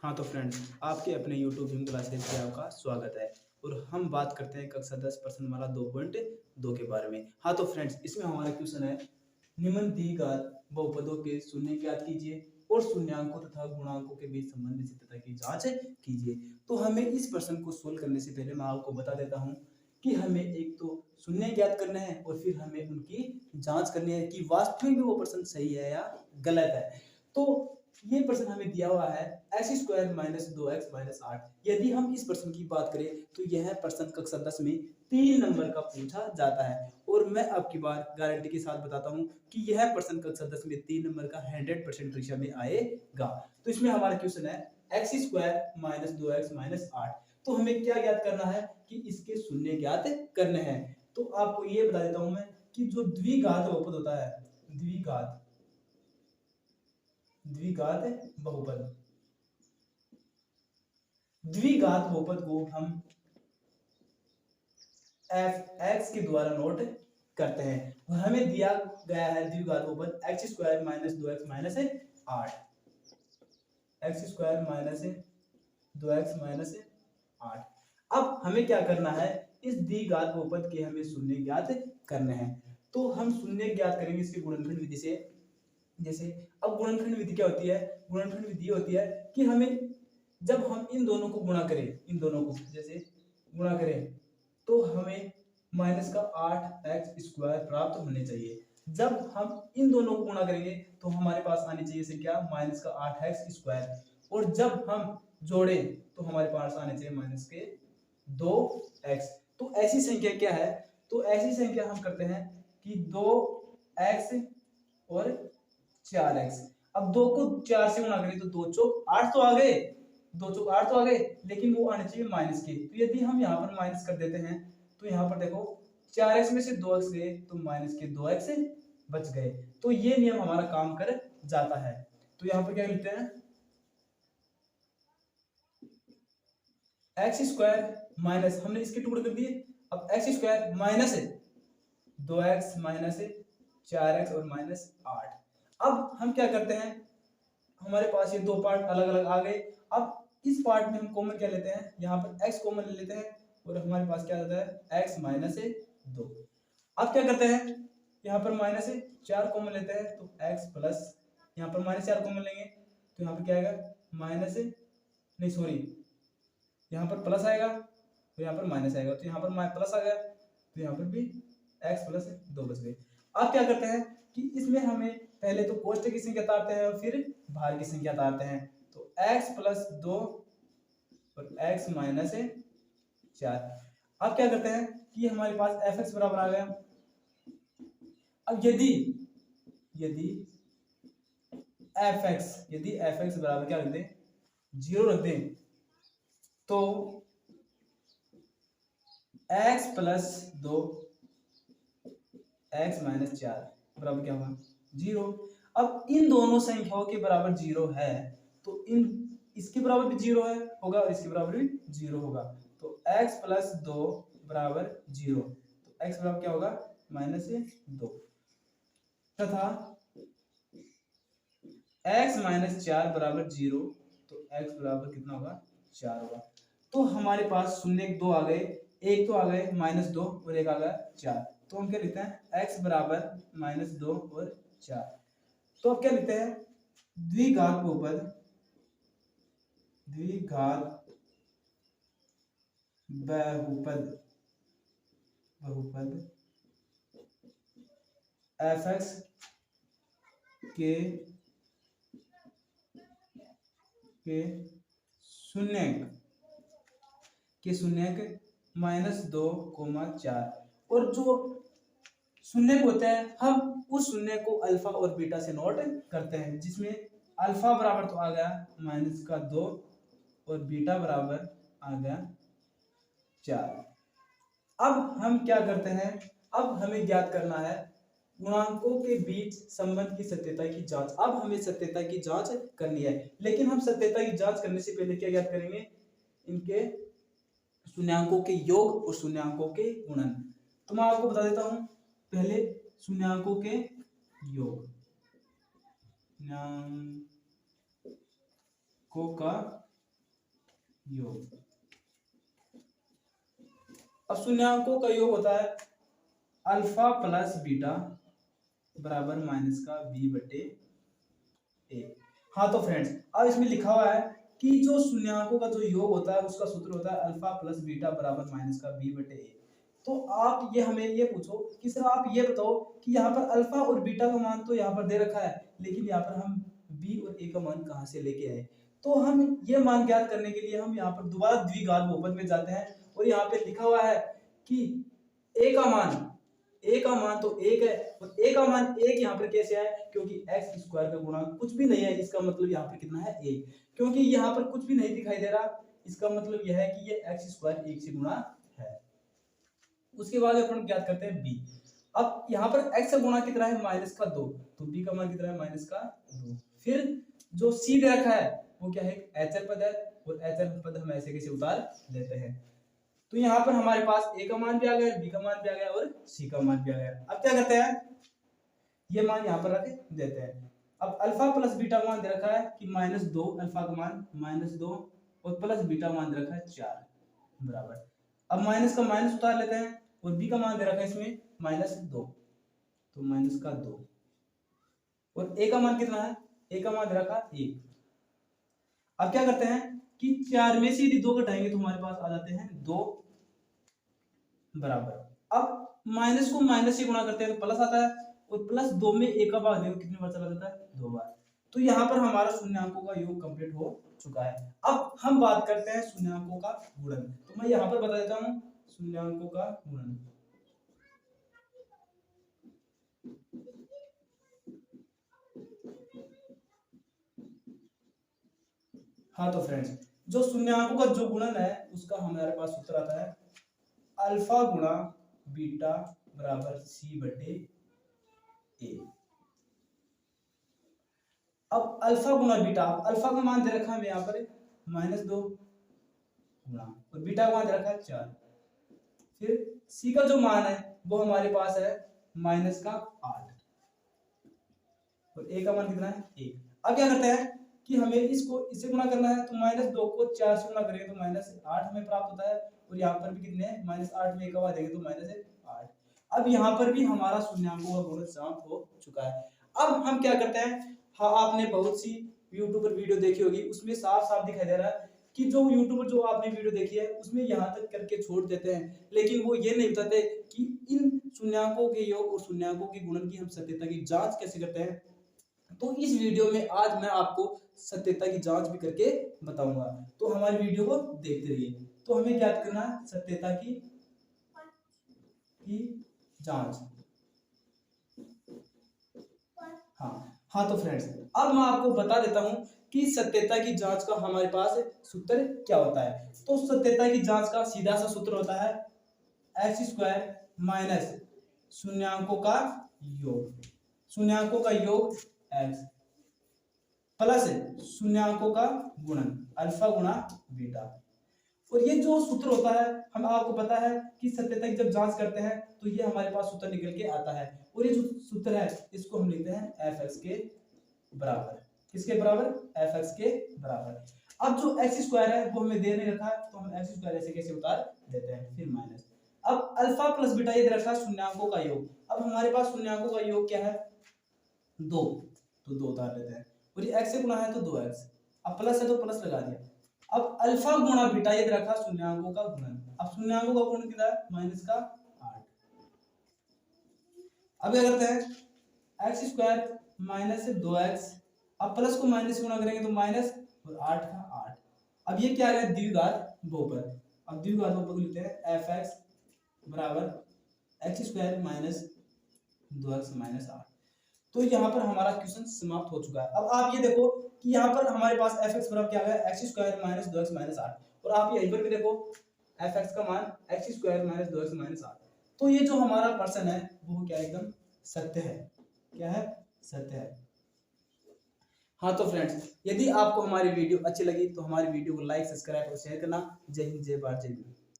हाँ तो फ्रेंड्स, आपके अपने यूट्यूब हिम क्लासेस पे आपका स्वागत है। और हम बात करते हैं कक्षा 10 प्रश्न वाला 2.2 के बारे में। हाँ तो फ्रेंड्स, इसमें हमारा क्वेश्चन है, निम्न दी घात बहुपदों के शून्य ज्ञात कीजिए और शून्यांकों तथा गुणांकों के बीच संबंध सिद्धता की जांच कीजिए। तो हमें इस प्रश्न को सोल्व करने से पहले मैं आपको बता देता हूँ कि हमें एक तो शून्य ज्ञात करना है और फिर हमें उनकी जांच करनी है कि वास्तविक में वो प्रश्न सही है या गलत है। तो ये प्रश्न हमें दिया हुआ है x square minus 2x minus 8। यदि हम इस प्रश्न की बात करें तो यह प्रश्न कक्षा 10 में 3 नंबर का पूछा जाता है। और मैं आपकी बार गारंटी के साथ बताता हूं कि यह प्रश्न कक्षा 10 में 3 नंबर का 100% परीक्षा में आएगा। तो इसमें हमारा क्वेश्चन है x square minus 2x minus 8। तो हमें क्या ज्ञात करना है कि इसके शून्य ज्ञात करने हैं। तो आपको ये बता देता हूं मैं कि जो द्विघात बहुपद होता है, द्विघात बहुपद, द्विघात बहुपद को हम एफ एक्स के द्वारा नोट करते हैं। और हमें दिया गया है द्विघात बहुपद x square minus 2x minus 8, x square minus 2x minus 8। अब हमें क्या करना है, इस द्विघात बहुपद के हमें शून्य ज्ञात करने हैं। तो हम शून्य ज्ञात करेंगे इसकी गुणनखंड विधि से। जैसे अब गुणनखंड विधि क्या होती है, गुणनखंड विधि होती है कि हमें जब हम इन दोनों को गुणा करें, इन दोनों को जैसे गुणा करें तो हमें माइनस का 8x स्क्वायर प्राप्त होने चाहिए। जब हम इन दोनों को गुणा करेंगे तो हमारे पास आनी चाहिए संख्या माइनस का 8x स्क्वायर। और जब हम जोड़े तो हमारे पास आने चाहिए माइनस के 2x। तो ऐसी संख्या क्या है, तो ऐसी संख्या हम करते हैं कि 2x और 4x। अब 2 को 4 से गुणा करें तो 2 चौक 8 तो आ गए, 2 चौक 8 तो आ गए, लेकिन वो आने चाहिए माइनस के। तो यदि हम यहाँ पर माइनस कर देते हैं तो यहाँ पर देखो 4x में से 2x गए तो माइनस के 2x बच गए। तो ये नियम हमारा काम कर जाता है। तो यहाँ पर क्या लिखते हैं, एक्स स्क्वायर माइनस, हमने इसके टुकड़े कर दिए। अब x square minus 2x minus 4x और माइनस 8। अब हम क्या करते हैं, हमारे पास ये दो पार्ट अलग अलग आ गए। अब इस पार्ट में हम कॉमन क्या लेते हैं, यहाँ पर x कॉमन ले लेते हैं और हमारे पास क्या आता है x माइनस 2। अब क्या करते हैं, यहाँ पर माइनस 4 कॉमन लेते हैं तो x प्लस, यहाँ पर माइनस 4 कॉमन लेंगे तो यहाँ पर क्या आएगा माइनस, नहीं सॉरी, यहाँ पर प्लस आएगा तो यहाँ पर माइनस आएगा। तो यहाँ पर प्लस आ गया तो यहाँ पर भी x प्लस 2 बच गए। अब क्या करते हैं कि इसमें हमें पहले तो कोष्ठक की संख्या तारते हैं और फिर भार की संख्या तारते हैं। तो x प्लस 2 और x माइनस 4। अब क्या करते हैं कि हमारे पास fx बराबर आ गया। अब यदि यदि fx बराबर क्या रख दें, 0 रख दें तो x प्लस 2 x माइनस 4 बराबर क्या होगा 0। अब इन दोनों संख्याओं के बराबर 0 है तो इन इसके बराबर भी 0 है होगा और इसके बराबर भी 0 होगा। तो x प्लस 2 बराबर 0, तो x बराबर क्या होगा माइनस 2 तथा x माइनस 4 बराबर 0, तो x बराबर कितना होगा 4 होगा। तो हमारे पास शून्य 2 आ गए, एक तो आ गए माइनस 2 और एक आ गया 4। तो हम क्या लिखते हैं x बराबर माइनस 2 और 4। तो अब क्या लिखते हैं, द्विघात बहुपद, द्विघात बहुपद बहुपद fx के शून्यक माइनस 2,4। और जो शून्य होते हैं हम उस शून्य को अल्फा और बीटा से नोट करते हैं, जिसमें अल्फा बराबर तो आ गया माइनस का 2 और बीटा बराबर आ गया 4। अब हम क्या करते हैं, अब हमें ज्ञात करना है गुणांकों के बीच संबंध की सत्यता की जांच। अब हमें सत्यता की जांच करनी है, लेकिन हम सत्यता की जांच करने से पहले क्या ज्ञात करेंगे, इनके शून्यांकों के योग और शून्यांकों के गुणन। तो मैं आपको बता देता हूं पहले शून्यांकों के योग, शून्यांकों का योग। अब शून्यंकों का योग होता है अल्फा प्लस बीटा बराबर माइनस का बी बटे ए। हाँ तो फ्रेंड्स, अब इसमें लिखा हुआ है कि जो शून्यंकों का जो योग होता है उसका सूत्र होता है अल्फा प्लस बीटा बराबर माइनस का बी बटे ए। तो आप ये हमें ये पूछो कि सर आप ये बताओ कि यहाँ पर अल्फा और बीटा का मान तो यहाँ पर दे रखा है, लेकिन यहाँ पर हम बी और ए का मान कहाँ से लेके आए। तो हम ये मान ज्ञात करने के लिए हम यहाँ पर दोबारा द्विघात बहुपद में जाते हैं और यहाँ पे लिखा हुआ है कि ए का मान तो एक है और ए का मान एक यहाँ पर कैसे है, क्योंकि एक्स स्क्वायर का गुणा कुछ भी नहीं है, इसका मतलब यहाँ पर कितना है एक, क्योंकि यहाँ पर कुछ भी नहीं दिखाई दे रहा, इसका मतलब यह है कि ये एक्स स्क्वायर एक से गुणा है। उसके बाद अपन ज्ञात करते हैं बी। अब यहाँ पर x का गुणा कितना है माइनस का 2, तो b का मान कितना है माइनस का 2। फिर जो c दे रखा है वो क्या है एचएल पद है और एचएल पद हम ऐसे कैसे उतार लेते हैं। तो यहाँ पर हमारे पास a का मान भी आ गया, b का मान भी आ गया और c का मान भी आ गया। अब क्या करते हैं, ये मान यहाँ पर रख देते हैं। अब अल्फा प्लस बीटा मान दे रखा है कि -2, अल्फा का मान -2 और प्लस बीटा मान दे रखा है 4 बराबर। अब माइनस का माइनस उतार लेते हैं और b का मान दे रखा है इसमें -2, तो माइनस का 2 और a का मान कितना है, a का मान दे रखा है 1। अब क्या करते हैं कि 4 में से यदि 2 घटाएंगे तो हमारे पास आ जाते हैं 2 बराबर। अब माइनस को माइनस से गुणा करते हैं तो प्लस आता है और प्लस 2 में a का भाग देंगे कितनी बार चला जाता है 2 बार। तो यहाँ पर हमारा शून्यंकों का योग कंप्लीट हो चुका है। अब हम बात करते हैं शून्यंकों का गुणन। तो मैं यहाँ पर बता देता हूँ शून्यंकों का गुणन। हाँ तो फ्रेंड्स, जो शून्यंकों का जो गुणन है उसका हमारे पास सूत्र आता है अल्फा गुणा बीटा बराबर सी बटे ए। अब अल्फा गुणा बीटा, अल्फा का मान दे रखा है यहाँ पर -2 गुणा और बीटा का मान दे रखा है 4। फिर सी का जो मान है वो हमारे पास है -8 और ए का मान कितना है 1। अब क्या करते हैं कि हमें इसको इससे गुणा करना है, तो -2 को 4 से गुणा करेंगे तो -8 में प्राप्त होता है और यहाँ पर भी कितने हैं -8 में 1 का देंगे तो -8। अब यहाँ पर भी हमारा शून्यंकों का गुणन समाप्त हो चुका है। अब हम क्या करते हैं, हाँ आपने बहुत सी यूट्यूब पर वीडियो देखी होगी, उसमें साफ साफ दिखाई दे रहा है कि जो यूट्यूबर जो आपने वीडियो देखी है उसमें यहाँ तक करके छोड़ देते हैं, लेकिन वो ये नहीं बताते कि इन शून्यंकों के योग और शून्यंकों के गुणन की हम सत्यता की जांच कैसे करते हैं। तो इस वीडियो में आज मैं आपको सत्यता की जांच भी करके बताऊंगा, तो हमारी वीडियो को देखते रहिए। तो हमें क्या करना है, सत्यता की जांच। हाँ तो फ्रेंड्स, अब मैं आपको बता देता हूं कि सत्यता की जांच का हमारे पास सूत्र क्या होता है। तो सत्यता की जांच का सीधा सा सूत्र होता है x² माइनस शून्यंकों का योग, शून्यंकों का योग x प्लस शून्यंकों का गुणन अल्फा गुणा बीटा। और ये जो सूत्र होता है हम आपको पता है कि सत्यता की जब जांच करते हैं तो ये हमारे पास सूत्र निकल के आता है और ये जो सूत्र है इसको हम लिखते हैं fx के बराबर। किसके बराबर, fx के बराबर। अब जो x² है वो हमें दे नहीं रखा है तो हम x² ऐसे कैसे उतार देते हैं, फिर माइनस। अब अल्फा प्लस बीटा ये दे रखा है शून्यंकों का योग। अब हमारे पास शून्यंकों का योग क्या है 2, तो 2 उतार लेते हैं और ये x से गुणा है तो 2x, अब प्लस है तो प्लस लगा दिया। अब अल्फा गुणा बीटा ये रखा शून्यंकों का गुणन। अब शून्यंकों का गुणन कितना है -8। अब क्या करते हैं x² माइनस 2x, अब प्लस को माइनस से गुणा करेंगे तो माइनस और 8 का 8। अब ये क्या है द्विघात बहुपद। अब द्विघात बहुपद लिखते हैं fx बराबर x² माइनस 2x माइनस 8। तो यहाँ पर हमारा क्वेश्चन समाप्त हो चुका है। अब आप ये देखो कि यहाँ पर हमारे पास fx बराबर क्या है x² माइनस 2x माइनस 8 और आप यहीं पर भी देखो fx का मान x² माइनस 2x माइनस 8। तो ये जो हमारा प्रश्न है वो क्या एकदम सत्य है, क्या है सत्य है। हाँ तो फ्रेंड्स, यदि आपको हमारी वीडियो अच्छी लगी तो हमारी वीडियो को लाइक सब्सक्राइब और शेयर करना। जय हिंद, जय भारत, जय हिंद।